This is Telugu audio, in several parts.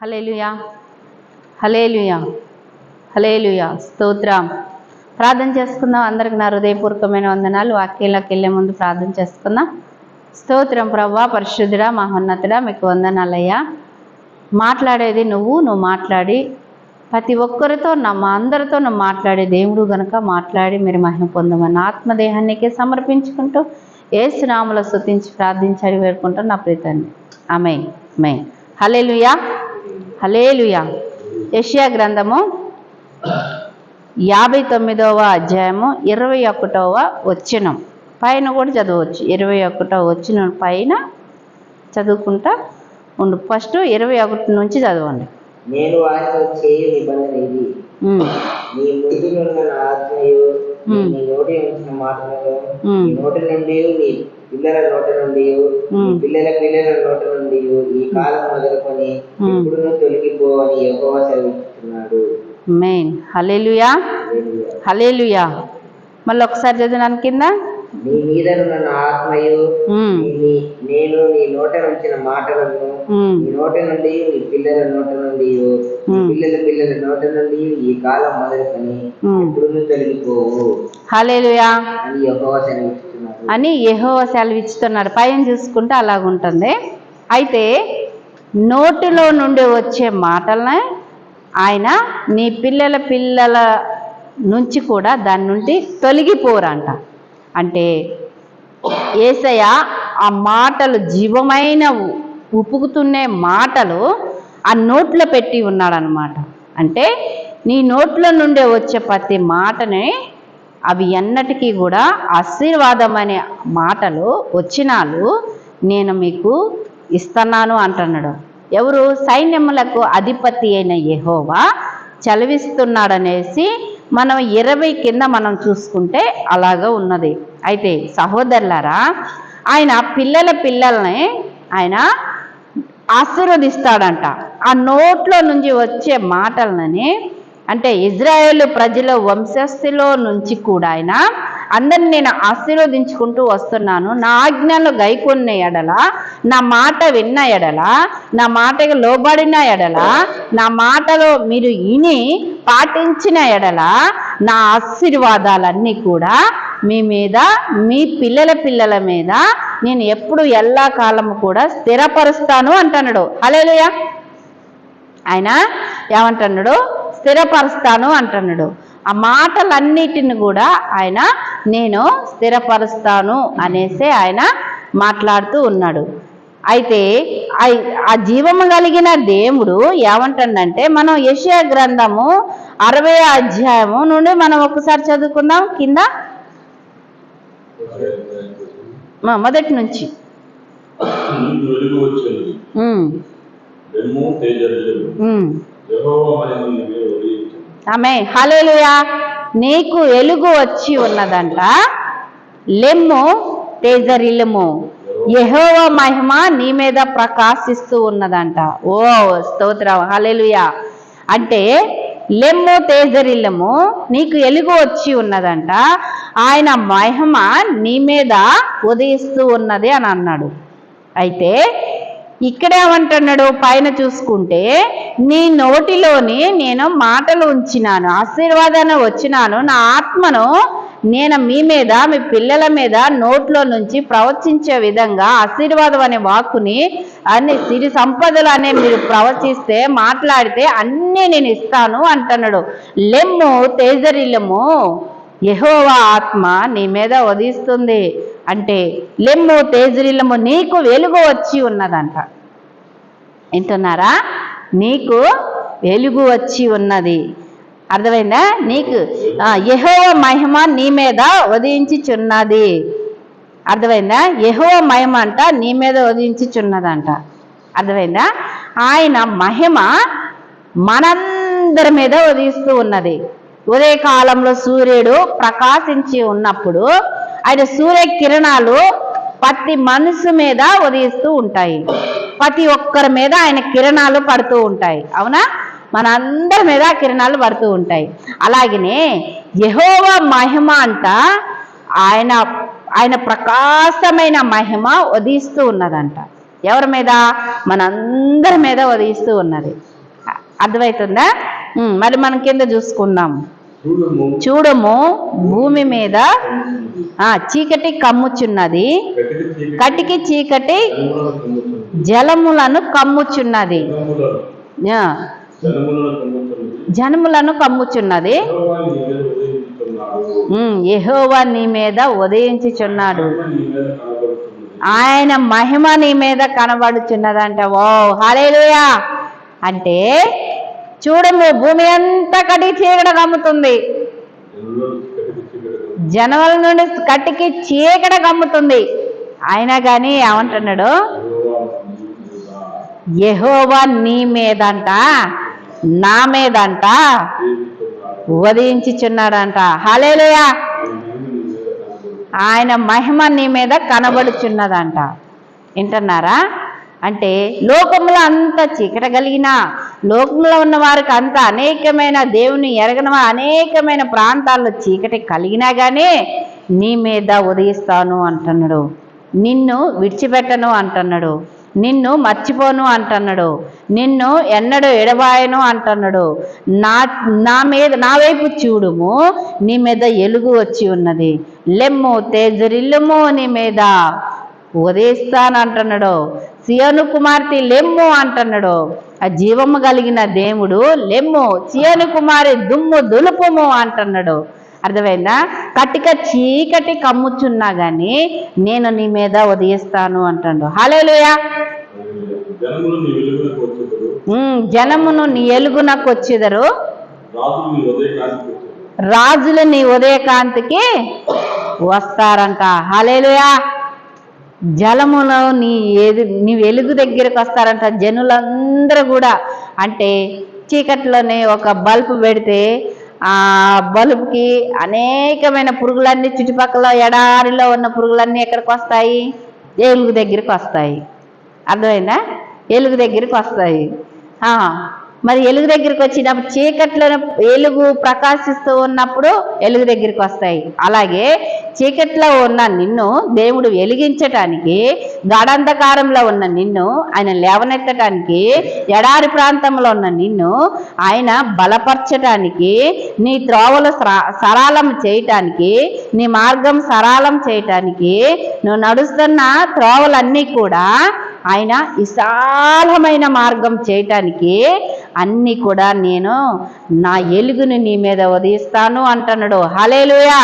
హల్లెలూయా హల్లెలూయా హల్లెలూయా స్తోత్రం. ప్రార్థన చేసుకుందాం. అందరికి నా హృదయపూర్వకమైన వందనాలు. వాక్యంలోకి వెళ్ళే ముందు ప్రార్థన చేసుకుందాం. స్తోత్రం ప్రభువా, పరిశుద్ధుడా, మహోన్నతుడా, మీకు వందనాలయ్యా. మాట్లాడేది నువ్వు మాట్లాడి ప్రతి ఒక్కరితో మా అందరితో నువ్వు మాట్లాడే దేవుడు గనుక మాట్లాడి మీరు మహిమ పొందమని ఆత్మదేహానికి సమర్పించుకుంటూ యేసు నామములో స్తుతించి ప్రార్థించి వేడుకుంటాం నా ప్రీతాన్ని. ఆమేన్ ఆమేన్. హల్లెలూయా హల్లెలూయా. యెషయా గ్రంథము 59వ అధ్యాయము 21వ వచనం పైన కూడా చదవచ్చు. 21వ వచనం పైన చదువుకుంటా ఉండు. ఫస్ట్ 21 నుంచి చదవండి. నేను వారితో చేయు నిబంధన ఇది, నీ ముందునున్న నా ఆత్మయు నీ నోటి ఉంచిన మాటలలో నీ నోటి నుండి నీ పిల్లల నోటి నుండి నీ పిల్లల పిల్లల నోటి నుండి ఈ కాలం మొదలుకొని ఇప్పుడు తొలగిపోవని యెహోవా సెలవిస్తున్నాడు. ఆమేన్. హల్లెలూయా హల్లెలూయా. మళ్ళీ ఒకసారి చదివినాను కింద. నీ మీదనున్న నా ఆత్మయు నేను నీ నోట ఉంచిన మాటలను నీ నోటి నుండి నీ పిల్లల నోటి నుండి నీ పిల్లల పిల్లల నోటి నుండి ఈ కాలం మొదలుకొని ఇప్పుడు తొలగిపోవు హల్లెలూయా అని యెహోవా సెలవిస్తున్నాడు. పైన చూసుకుంటే అలాగుంటుంది. అయితే నోటిలో నుండి వచ్చే మాటలనే ఆయన నీ పిల్లల పిల్లల నుంచి కూడా దాని నుండి తొలగిపోరంట. అంటే యేసయ్య ఆ మాటలు జీవమైన ఉపుకుతున్నే మాటలు ఆ నోట్లో పెట్టి ఉన్నాడనమాట. అంటే నీ నోట్లో నుండి వచ్చే ప్రతి మాటని అవి ఎన్నటికీ కూడా ఆశీర్వాదం అనే మాటలు వచ్చినాలు నేను మీకు ఇస్తున్నాను అంటున్నాడు. ఎవరు? సైన్యములకు అధిపతి అయిన యెహోవా చలవిస్తున్నాడనేసి మనం 20 కింద మనం చూసుకుంటే అలాగా ఉన్నది. అయితే సహోదరులారా, ఆయన పిల్లల్ని ఆయన ఆశీర్వదిస్తాడంట. ఆ నోట్లో నుంచి వచ్చే మాటలని అంటే ఇజ్రాయేలు ప్రజల వంశస్థులో నుంచి కూడా ఆయన అందరిని నేను ఆశీర్వదించుకుంటూ వస్తున్నాను. నా ఆజ్ఞలు గైకొన్న ఎడల, నా మాట విన్న ఎడల, నా మాటకు లోబడిన ఎడల, నా మాటలో మీరు విని పాటించిన ఎడల నా ఆశీర్వాదాలన్నీ కూడా మీ మీద, మీ పిల్లల మీద నేను ఎప్పుడు ఎల్లా కాలము కూడా స్థిరపరుస్తాను అంటున్నాడు. హల్లెలూయా. ఆయన ఏమంటున్నాడు? స్థిరపరుస్తాను అంటున్నాడు. ఆ మాటలన్నిటిని కూడా ఆయన నేను స్థిరపరుస్తాను అనేసి ఆయన మాట్లాడుతూ ఉన్నాడు. అయితే ఆ జీవము కలిగిన దేవుడు ఏమంటుందంటే, మనం యెషయా గ్రంథము 60వ అధ్యాయము నుండి మనం ఒకసారి చదువుకుందాం. కింద మొదటి నుంచి. ఆమేన్. హల్లెలూయా. నీకు వెలుగు వచ్చి ఉన్నదంట. లెమ్ము తేజరిల్లుము, యెహోవా మహిమ నీ మీద ప్రకాశిస్తూ ఉన్నదంట. ఓ స్తోత్రం. హల్లెలూయా. అంటే లెమ్ము తేజరిల్లుము, నీకు వెలుగు వచ్చి ఉన్నదంట, ఆయన మహిమ నీ మీద ఉదయిస్తూ ఉన్నది అని అన్నాడు. అయితే ఇక్కడేమంటున్నాడు? పైన చూసుకుంటే నీ నోటిలోని నేను మాటలు ఉంచినాను, ఆశీర్వాదాన్ని వచ్చినాను, నా ఆత్మను నేను మీ మీద, మీ పిల్లల మీద నోట్లో నుంచి ప్రవచించే విధంగా ఆశీర్వాదం అనే వాక్కుని అన్ని సిరి సంపదలు అనే మీరు ప్రవచిస్తే, మాట్లాడితే అన్నీ నేను ఇస్తాను అంటున్నాడు. లెమ్ము తేజరిల్లము, యెహోవా ఆత్మ నీ మీద ఉదయిస్తుంది. అంటే లెమ్ము తేజరిల్లము, నీకు వెలుగు వచ్చి ఉన్నదంట. వింటున్నారా? నీకు వెలుగు వచ్చి ఉన్నది. అర్థమైందా? నీకు యెహోవా మహిమ నీ మీద ఉదయించుచున్నది. అర్థమైందా? యెహోవా మహిమ అంట నీ మీద ఉదయించుచున్నదంట. అర్థమైందా? ఆయన మహిమ మనందరి మీద ఉదయిస్తూ ఉన్నది. ఉదయకాలంలో సూర్యుడు ప్రకాశించి ఉన్నప్పుడు ఆయన సూర్యకిరణాలు ప్రతి మనసు మీద ఉదయిస్తూ ఉంటాయి. ప్రతి ఒక్కరి మీద ఆయన కిరణాలు పడుతూ ఉంటాయి. అవునా? మనందరి మీద కిరణాలు పడుతూ ఉంటాయి. అలాగనే యెహోవా మహిమ అంట ఆయన ప్రకాశమైన మహిమ ఉదయిస్తూ ఉన్నదంట. ఎవరి మీద? మనందరి మీద ఉదయిస్తూ ఉన్నది. అర్థమవుతుందా? మరి మనం కింద చూసుకుందాం. చూడుము చూడము భూమి మీద చీకటి కమ్ముచున్నది, కటికి చీకటి జలములను కమ్ముచున్నది, జనములను కమ్ముచున్నది. యెహోవా నీ మీద ఉదయించుచున్నాడు, ఆయన మహిమ నీ మీద కనబడుచున్నదంట. ఓ హల్లెలూయా! అంటే చూడము భూమి అంతా కటికి చీకటి కమ్ముతుంది, జనముల నుండి కటికి చీకటి కమ్ముతుంది. అయినా కానీ ఏమంటున్నాడు? యెహోవా నీ మీదంట, నా మీదంట ఉదయించుచున్నాడంట. హల్లెలూయా! ఆయన మహిమ నీ మీద కనబడుచున్నదంట. వింటున్నారా? అంటే లోకంలో అంత చీకట కలిగిన, లోకంలో ఉన్న వారికి అంత అనేకమైన దేవుని ఎరగన అనేకమైన ప్రాంతాల్లో చీకటి కలిగినా కానీ నీ మీద ఉదయిస్తాను అంటున్నాడు. నిన్ను విడిచిపెట్టను అంటున్నాడు, నిన్ను మర్చిపోను అంటున్నాడు, నిన్ను ఎన్నడూ ఎడబాయను అంటున్నాడు. నా వైపు చూడుము, నీ మీద ఎలుగు వచ్చి ఉన్నది, లెమ్ము తేజరిల్లుము, నీ మీద ఉదయిస్తానంటున్నాడు. సియోను కుమార్తె లెమ్ము అంటున్నాడు. ఆ జీవము కలిగిన దేవుడు లెమ్ము, సియోను కుమారి దుమ్ము దులుపుము అంటున్నాడు. అర్థమైందా? కటిక చీకటి కమ్ముచున్నా గాని నేను నీ మీద ఉదయిస్తాను అంటాడు. హల్లెలూయా! జనమును నీ ఎలుగునకు వచ్చేదరు, రాజులు నీ ఉదయకాంతికి వస్తారంట. హల్లెలూయా! జలములో నీ వెలుగు దగ్గరకు వస్తారంట జనులందరూ కూడా. అంటే చీకట్లోనే ఒక బల్బు పెడితే ఆ బల్బుకి అనేకమైన పురుగులన్నీ, చుట్టుపక్కల ఎడారిలో ఉన్న పురుగులన్నీ ఎక్కడికి వస్తాయి? ఎలుగు దగ్గరికి వస్తాయి. అర్థమైందా? ఎలుగు దగ్గరికి వస్తాయి. మరి ఎలుగు దగ్గరికి వచ్చినప్పుడు చీకట్లో ఎలుగు ప్రకాశిస్తూ ఉన్నప్పుడు ఎలుగు దగ్గరికి వస్తాయి. అలాగే చీకట్లో ఉన్న నిన్ను దేవుడు వెలిగించటానికి, గాఢాంధకారంలో ఉన్న నిన్ను ఆయన లేవనెత్తటానికి, ఎడారి ప్రాంతంలో ఉన్న నిన్ను ఆయన బలపరచటానికి, నీ త్రోవలు సరళం చేయటానికి, నీ మార్గం సరళం చేయటానికి, నువ్వు నడుస్తున్న త్రోవలన్నీ కూడా ఆయన విశాలమైన మార్గం చేయటానికి అన్నీ కూడా నేను నా ఎలుగుని నీ మీద ఉదయిస్తాను అంటున్నాడు. హల్లెలూయా!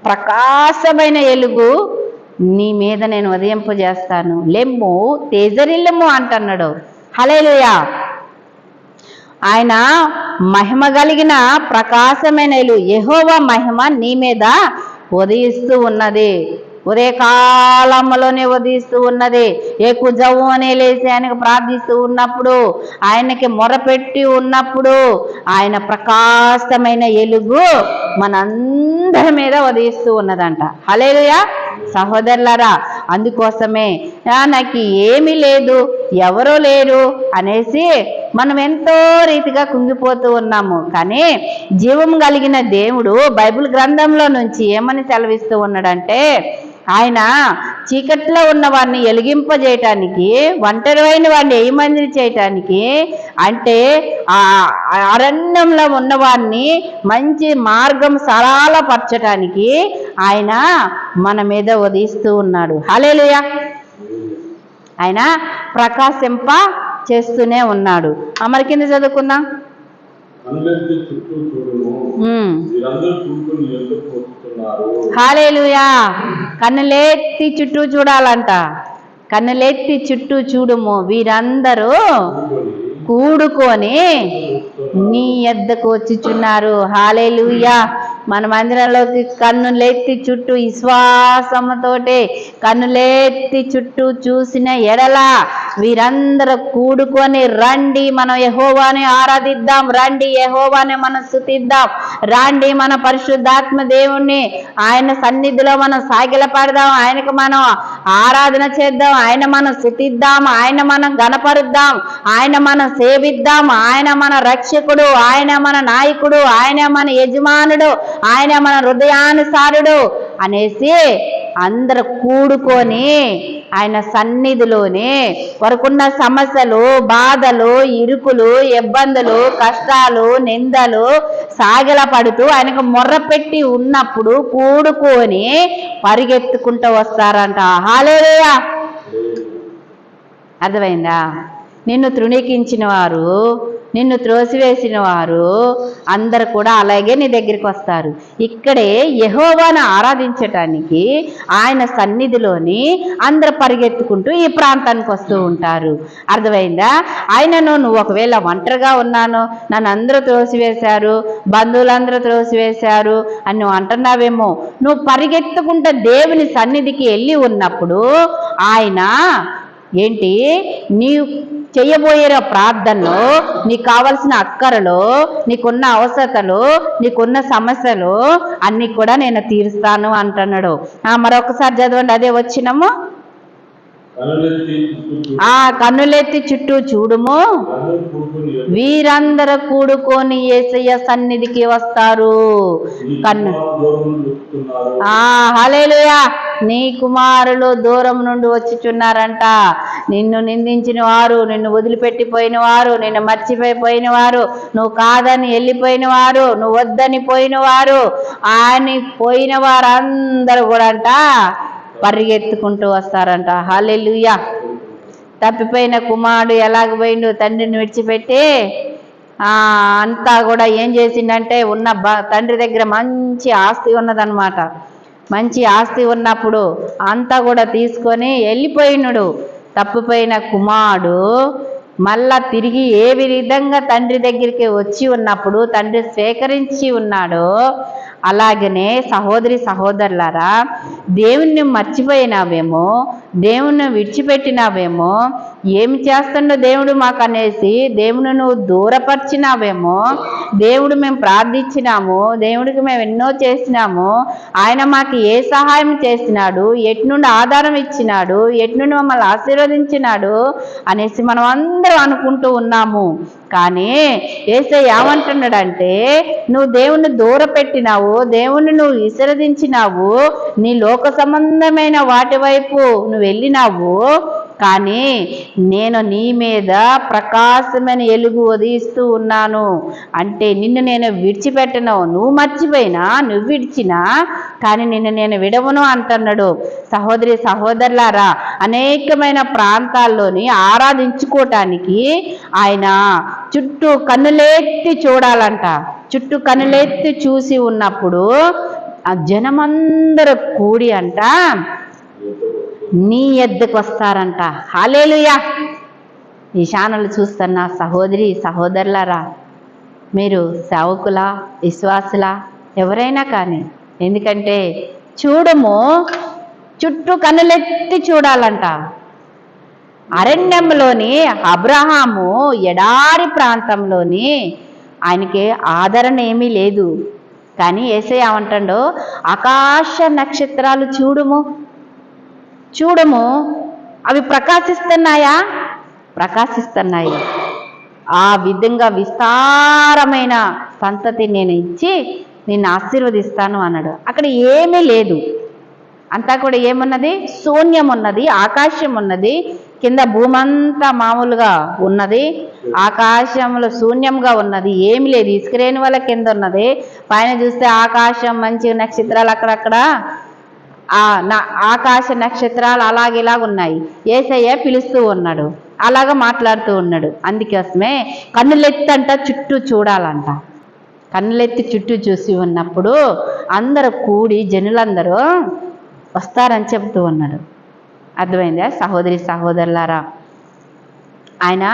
ప్రకాశమైన ఎలుగు నీ మీద నేను ఉదయింపజేస్తాను, లెమ్ము తేజరిల్లుము అంటున్నాడు. హల్లెలూయా! ఆయన మహిమ కలిగిన ప్రకాశమైన ఎలుగు, యెహోవా మహిమ నీ మీద ఉదయిస్తూ ఉన్నది, ఉదయకాలంలోనే ఉదయిస్తూ ఉన్నది. ఎక్కుజవ్వు అనే లేచి ఆయనకు ప్రార్థిస్తూ ఉన్నప్పుడు, ఆయనకి మొరపెట్టి ఉన్నప్పుడు ఆయన ప్రకాశమైన ఎలుగు మనందరి మీద ఉదయిస్తూ ఉన్నదంట. హల్లెలూయా! సహోదరులారా, అందుకోసమే నాకు ఏమీ లేదు, ఎవరో లేరు అనేసి మనం ఎంతో రీతిగా కుంగిపోతూ ఉన్నాము. కానీ జీవం కలిగిన దేవుడు బైబిల్ గ్రంథంలో నుంచి ఏమని సెలవిస్తూ ఉన్నాడంటే, ఆయన చీకట్లో ఉన్న వారిని వెలిగింపజేయటానికి, ఒంటరివైన వారిని ఏమంది చేయటానికి, అంటే ఆ అరణ్యంలో ఉన్నవారిని మంచి మార్గం సరళపరచటానికి ఆయన మన మీద ఉదయిస్తూ ఉన్నాడు. హల్లెలూయా! ఆయన ప్రకాశింప చేస్తూనే ఉన్నాడు. మరి కింద చదువుకుందాం. హల్లెలూయా! కన్నులెత్తి చుట్టూ చూడాలంట. కన్నులెత్తి చుట్టూ చూడుము, వీరందరూ కూడుకొని నీ యొద్దకు వచ్చుచున్నారు. హల్లెలూయా! మన మందిరంలోకి కన్నులెత్తి చుట్టూ విశ్వాసముతోటి కన్నులెత్తి చుట్టూ చూసిన ఎడల వీరందరూ కూడుకొని రండి, మనం యెహోవాని ఆరాధిద్దాం, రండి యెహోవాని మనం స్తుతిద్దాం, రండి మన పరిశుద్ధాత్మ దేవుణ్ణి ఆయన సన్నిధిలో మనం సాగిలపడదాం, ఆయనకు మనం ఆరాధన చేద్దాం, ఆయన మనం స్తుతిద్దాం, ఆయన మనం గణపరుద్దాం, ఆయన మనం సేవిద్దాం. ఆయన మన రక్షకుడు, ఆయన మన నాయకుడు, ఆయన మన యజమానుడు, ఆయన మన హృదయానుసారుడు అనేసి అందరూ కూడుకొని ఆయన సన్నిధిలోనే వారికున్న సమస్యలు, బాధలు, ఇరుకులు, ఇబ్బందులు, కష్టాలు, నిందలు సాగిల పడుతూ ఆయనకు మొర్రపెట్టి ఉన్నప్పుడు కూడుకొని పరిగెత్తుకుంటూ వస్తారంట. హల్లెలూయా. అర్థమైందా? నిన్ను తృణీకించిన వారు, నిన్ను త్రోసివేసిన వారు అందరు కూడా అలాగే నీ దగ్గరికి వస్తారు. ఇక్కడే యెహోవాను ఆరాధించటానికి ఆయన సన్నిధిలోని అందరు పరిగెత్తుకుంటూ ఈ ప్రాంతానికి వస్తూ ఉంటారు. అర్థమైందా? ఆయనను నువ్వు ఒకవేళ ఒంటరిగా ఉన్నాను, నన్ను అందరూ త్రోసివేశారు, బంధువులందరూ త్రోసివేశారు అని నువ్వు అంటున్నావేమో, నువ్వు పరిగెత్తుకుంటూ దేవుని సన్నిధికి వెళ్ళి ఉన్నప్పుడు ఆయన ఏంటి నీవు చెయ్యబోయే ప్రార్థనలో నీకు కావలసిన అక్కరలు, నీకున్న అవసరతలు, నీకున్న సమస్యలు అన్ని కూడా నేను తీరుస్తాను అంటున్నాడు. మరొకసారి చదవండి అదే వచ్చినము. కన్నులెత్తి చుట్టూ చూడుము, వీరందరూ కూడుకొని యేసయ్య సన్నిధికి వస్తారు. హల్లెలూయా. నీ కుమారులు దూరం నుండి వచ్చుచున్నారంట. నిన్ను నిందించిన వారు, నిన్ను వదిలిపెట్టిపోయిన వారు, నిన్ను మర్చిపోయిన వారు, నువ్వు కాదని వెళ్ళిపోయిన వారు, నువ్వు వద్దని పోయిన వారు, అని పోయిన వారందరూ కూడా అంట పరిగెత్తుకుంటూ వస్తారంట. హల్లెలూయా. తప్పిపోయిన కుమారుడు ఎలాగ పోయిండు తండ్రిని విడిచిపెట్టి, అంతా కూడా ఏం చేసిండంటే ఉన్న తండ్రి దగ్గర మంచి ఆస్తి ఉన్నదన్నమాట. మంచి ఆస్తి ఉన్నప్పుడు అంతా కూడా తీసుకొని వెళ్ళిపోయినాడు. తప్పిపోయిన కుమారుడు మళ్ళా తిరిగి ఏ విధంగా తండ్రి దగ్గరికి వచ్చి ఉన్నప్పుడు తండ్రి స్వీకరించి ఉన్నాడో, అలాగనే సహోదరి సహోదరులారా, దేవుణ్ణి మర్చిపోయినావేమో, దేవుణ్ణి విడిచిపెట్టినావేమో, ఏమి చేస్తుండో దేవుడు మాకు అనేసి దేవుని నువ్వు దూరపరిచినావేమో, దేవుడు మేము ప్రార్థించినాము, దేవుడికి మేము ఎన్నో చేసినాము, ఆయన మాకు ఏ సహాయం చేసినాడు, ఎట్నుండి ఆధారం ఇచ్చినాడు, ఎట్నుండి మమ్మల్ని ఆశీర్వదించినాడు అనేసి మనం అందరం అనుకుంటూ ఉన్నాము. కానీ యేసయ్య ఏమంటున్నాడంటే, నువ్వు దేవుణ్ణి దూరపెట్టినావు, దేవుణ్ణి నువ్వు విసర్జించినావు, నీ లోక సంబంధమైన వాటి వైపు నువ్వు వెళ్ళినావు, కానీ నేను నీ మీద ప్రకాశమైన ఎలుగు ఉదయిస్తూ ఉన్నాను. అంటే నిన్ను నేను విడిచిపెట్టను. నువ్వు మర్చిపోయినా, నువ్వు విడిచినా, కానీ నిన్ను నేను విడవను అంటున్నాడు. సహోదరి సహోదరులారా, అనేకమైన ప్రాంతాల్లోని ఆరాధించుకోవటానికి ఆయన చుట్టూ కన్నులెత్తి చూడాలంట. చుట్టూ కన్నులెత్తి చూసి ఉన్నప్పుడు ఆ జనమందరూ కూడి అంట నీ ఎద్దకు వస్తారంట. హల్లెలూయా. ఈ ఛానల్ చూస్తున్న సహోదరి సహోదరులారా, మీరు సేవకులా, విశ్వాసులా, ఎవరైనా కానీ, ఎందుకంటే చూడము, చుట్టూ కన్నులెత్తి చూడాలంట. అరణ్యంలోని అబ్రహాము ఎడారి ప్రాంతంలోని ఆయనకి ఆదరణ ఏమీ లేదు. కానీ యేసయ్య ఏమంటాడో, ఆకాశ నక్షత్రాలు చూడము, అవి ప్రకాశిస్తున్నాయా? ప్రకాశిస్తున్నాయి. ఆ విధంగా విస్తారమైన సంతతి నేను ఇచ్చి నిన్ను ఆశీర్వదిస్తాను అన్నాడు. అక్కడ ఏమీ లేదు, అంతా కూడా ఏమున్నది? శూన్యం ఉన్నది, ఆకాశం ఉన్నది, కింద భూమంతా మామూలుగా ఉన్నది, ఆకాశంలో శూన్యంగా ఉన్నది, ఏమి లేదు. ఇసుకరేణి వల్ల కింద ఉన్నది, పైన చూస్తే ఆకాశం మంచి నక్షత్రాలు అక్కడక్కడ ఆకాశ నక్షత్రాలు అలాగేలాగ ఉన్నాయి. యేసయ్య పిలుస్తూ ఉన్నాడు, అలాగా మాట్లాడుతూ ఉన్నాడు. అందుకోసమే కన్నులెత్తంట చుట్టూ చూడాలంట. కన్నులెత్తి చుట్టూ చూసి ఉన్నప్పుడు అందరూ కూడి జనులందరూ వస్తారని చెబుతూ ఉన్నాడు. అర్థమైందా సహోదరి సహోదరులారా? ఆయన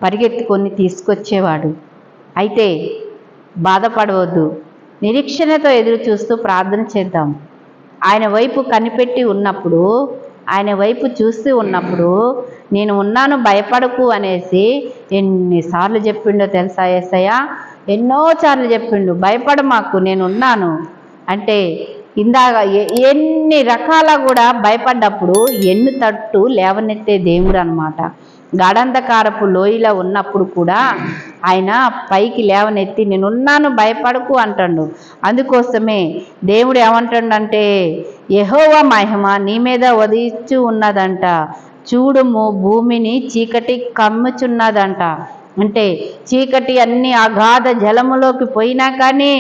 పరిగెత్తుకొని తీసుకొచ్చేవాడు. అయితే బాధపడవద్దు, నిరీక్షణతో ఎదురు చూస్తూ ప్రార్థన చేద్దాం. ఆయన వైపు కనిపెట్టి ఉన్నప్పుడు, ఆయన వైపు చూస్తూ ఉన్నప్పుడు, నేను ఉన్నాను భయపడకు అనేసి ఎన్నిసార్లు చెప్పిండో తెలుసా యేసయ్య? ఎన్నోసార్లు చెప్పిండు, భయపడ మాకు, నేనున్నాను అంటే. ఇందాక ఎన్ని రకాల కూడా భయపడ్డప్పుడు ఎన్ను తట్టు లేవనెత్తే దేవుడు అనమాట. గాఢంధకారపు లోయలో ఉన్నప్పుడు కూడా ఆయన పైకి లేవనెత్తి నేనున్నాను భయపడకు అంటాడు. అందుకోసమే దేవుడు ఏమంటాడంటే యెహోవా మహిమ నీ మీద ఉదయించు ఉన్నదంట, చూడుము భూమిని చీకటి కమ్ముచున్నదంట. అంటే చీకటి అన్ని అగాధ జలములోకి పోయినా కానీ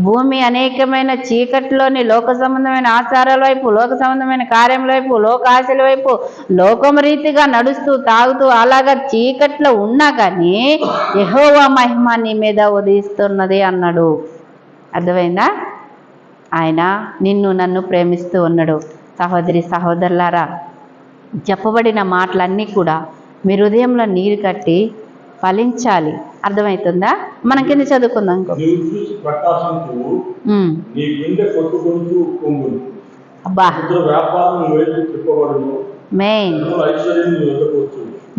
భూమి అనేకమైన చీకటిలోని లోక సంబంధమైన ఆచారాల వైపు, లోక సంబంధమైన కార్యముల వైపు, లోక ఆశల వైపు, లోకం రీతిగా నడుస్తూ తాగుతూ అలాగా చీకట్లో ఉన్నా కానీ యెహోవా మహిమ నీ మీద ఉదయిస్తున్నది అన్నాడు. అర్థమైందా? ఆయన నిన్ను నన్ను ప్రేమిస్తూ ఉన్నాడు. సహోదరి సహోదరులారా, చెప్పబడిన మాటలన్నీ కూడా మీ హృదయంలో నీరు కట్టి ఫలించాలి. అర్థమవుతుందా? మనం కింద చదువుకుందాం. అబ్బా మెయిన్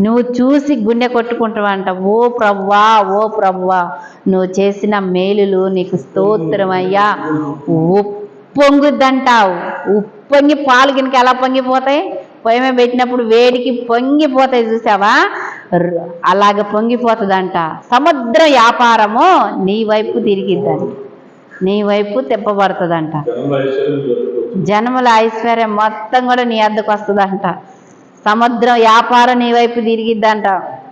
నువ్వు చూసి గుండె కొట్టుకుంటావంట. ఓ ప్రభువా, ఓ ప్రభువా, నువ్వు చేసిన మేలులు నీకు స్తోత్రమయ్యా. ఉప్పొంగుద్దంటావు. ఉప్పొంగి పాలు గినక ఎలా పొంగిపోతాయి? పొయ్యి పెట్టినప్పుడు వేడికి పొంగిపోతాయి, చూసావా? అలాగ పొంగిపోతుందంట. సముద్ర వ్యాపారము నీ వైపు తిరిగిద్దంట, నీ వైపు తిప్పబడుతుందంట. జనముల ఐశ్వర్యం మొత్తం కూడా నీ వద్దకు వస్తుందంట. సముద్రం వ్యాపారం నీ వైపు తిరిగిద్దంట.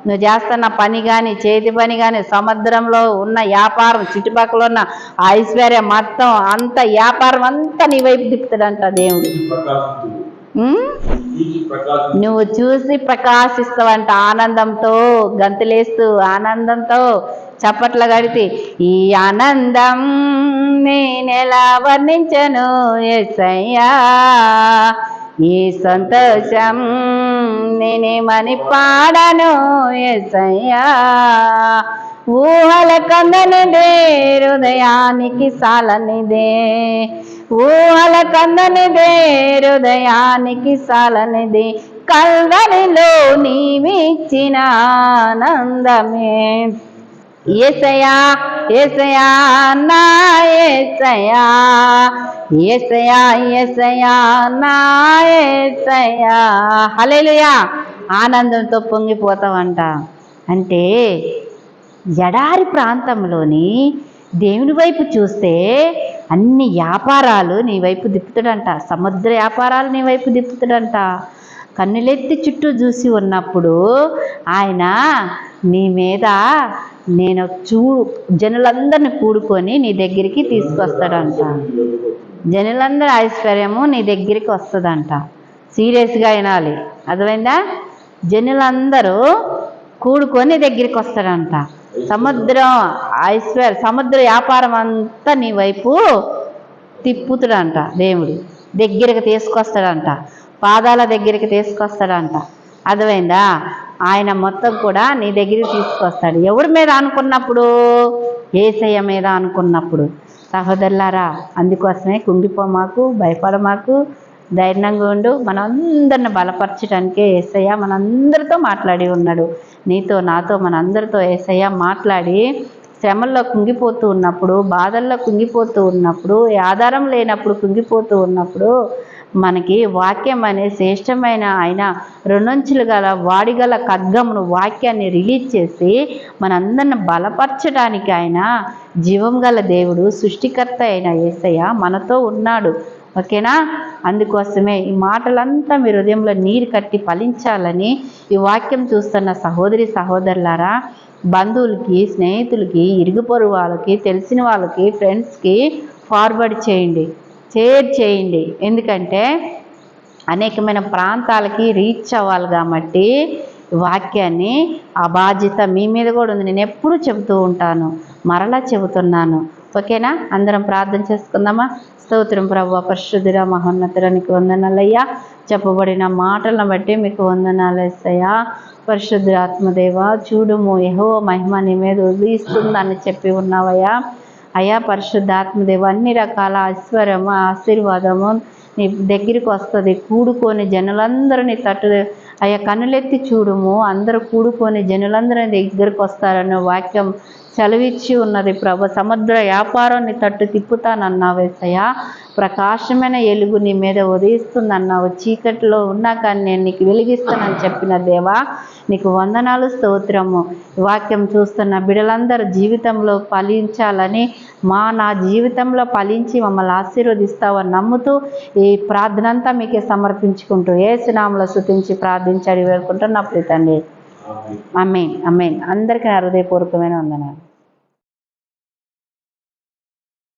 నువ్వు చేస్తున్న పని కానీ, చేతి పని కానీ, సముద్రంలో ఉన్న వ్యాపారం, చుట్టుపక్కల ఉన్న ఐశ్వర్యం మొత్తం అంత వ్యాపారం అంతా నీ వైపు తిప్పుతాడంట దేవుడు. నువ్వు చూసి ప్రకాశిస్తావంట. ఆనందంతో గంతులేస్తూ, ఆనందంతో చప్పట్లు కడితే, ఈ ఆనందం నేనెలా వర్ణించను యేసయ్యా, ఈ సంతోషం నేనేమని పాడను యేసయ్యా. ఊహల కందనిదే హృదయానికి సాలనిదే, ఊహల కందనిదే హృదయానికి సాలనిదే, కల్వరిలో నీవిచ్చిన ఆనందమే. యేసయ్యా యేసయ్యా నా యేసయ్యా, యేసయ్యా యేసయ్యా నా యేసయ్యా. హల్లెలూయా. ఆనందంతో పొంగిపోతావంట. అంటే ఎడారి ప్రాంతంలోని దేవుని వైపు చూస్తే అన్ని వ్యాపారాలు నీ వైపు దిప్పుతాడంట. సముద్ర వ్యాపారాలు నీ వైపు దిప్పుతాడంట. కన్నులెత్తి చుట్టూ చూసి ఉన్నప్పుడు ఆయన నీ మీద నేను జనులందరిని కూడుకొని నీ దగ్గరికి తీసుకొస్తాడంట. జనులందరి ఐశ్వర్యము నీ దగ్గరికి వస్తుందంట. సీరియస్గా వినాలి. అర్థమైందా? జనులందరూ కూడుకొని దగ్గరికి వస్తాడంట. సముద్రం సముద్ర వ్యాపారం అంతా నీ వైపు తిప్పుతాడంట. దేవుడు దగ్గరికి తీసుకొస్తాడంట, పాదాల దగ్గరికి తీసుకొస్తాడంట. అర్థమైందా? ఆయన మొత్తం కూడా నీ దగ్గరికి తీసుకొస్తాడు. ఎవరి మీద అనుకున్నప్పుడు? యేసయ్య మీద అనుకున్నప్పుడు. సహోదరులారా, అందుకోసమే కుంగిపోమాకు, భయపడమాకు, ధైర్యంగా ఉండు. మనందరిని బలపరచడానికే యేసయ్య మనందరితో మాట్లాడి ఉన్నాడు. నీతో నాతో మనందరితో యేసయ్య మాట్లాడి శ్రమల్లో కుంగిపోతూ ఉన్నప్పుడు, బాధల్లో కుంగిపోతూ ఉన్నప్పుడు, ఆధారం లేనప్పుడు కుంగిపోతూ ఉన్నప్పుడు మనకి వాక్యం అనే శ్రేష్టమైన ఆయన రెండొంచులు గల వాడిగల ఖడ్గమును వాక్యాన్ని రిలీజ్ చేసి మనందరిని బలపరచడానికి ఆయన జీవం గల దేవుడు, సృష్టికర్త అయిన యేసయ్య మనతో ఉన్నాడు. ఓకేనా? అందుకోసమే ఈ మాటలంతా మీ హృదయంలో నీరు కట్టి ఫలించాలని ఈ వాక్యం చూస్తున్న సహోదరి సహోదరులారా, బంధువులకి, స్నేహితులకి, ఇరుగు పొరుగు వాళ్ళకి, తెలిసిన వాళ్ళకి, ఫ్రెండ్స్కి ఫార్వర్డ్ చేయండి, షేర్ చేయండి. ఎందుకంటే అనేకమైన ప్రాంతాలకి రీచ్ అవ్వాలి కాబట్టి వాక్యాన్ని ఆ బాధ్యత మీ మీద కూడా ఉంది. నేను ఎప్పుడూ చెబుతూ ఉంటాను, మరలా చెబుతున్నాను. ఓకేనా? అందరం ప్రార్థన చేసుకుందామా? స్తోత్రం ప్రభువా, పరిశుద్ధుడా, మహోన్నతుడా, నీకు వందనాలయ్యా. చెప్పబడిన మాటలను బట్టి మీకు వందనాలు యేసయ్యా. పరిశుద్ధ ఆత్మదేవ, చూడుము యెహోవా మహిమ నీ మీద ఉదయిస్తుందని చెప్పి ఉన్నావయ్యా. అయ్యా పరిశుద్ధాత్మదేవ, అన్ని రకాల ఐశ్వర్యము, ఆశీర్వాదము నీ దగ్గరికి వస్తుంది. కూడుకొని జనులందరినీ తట్టు అయ్యా కన్నులెత్తి చూడుము, అందరూ కూడుకొని జనులందరినీ దగ్గరికి వస్తారన్న వాక్యం సెలవిచ్చి ఉన్నది ప్రభు. సముద్ర వ్యాపారాన్ని తట్టు తిప్పుతానన్నావు యేసయ్యా. ప్రకాశమైన ఎలుగు నీ మీద ఉదయిస్తుందన్నావు. చీకటిలో ఉన్నా కానీ నేను నీకు వెలిగిస్తానని చెప్పిన దేవా, నీకు వందనాలు, స్తోత్రము. వాక్యం చూస్తున్న బిడ్డలందరూ జీవితంలో ఫలించాలని, నా జీవితంలో ఫలించి మమ్మల్ని ఆశీర్వదిస్తావని నమ్ముతూ ఈ ప్రార్థన అంతా మీకే సమర్పించుకుంటూ యేసు నామములో స్తుతించి ప్రార్థించి అడిగి వేడుకుంటున్నా ప్రియ తండ్రి. ఆమేన్. ఆమేన్. అందరికీ నా హృదయపూర్వకమైన వందనాలు.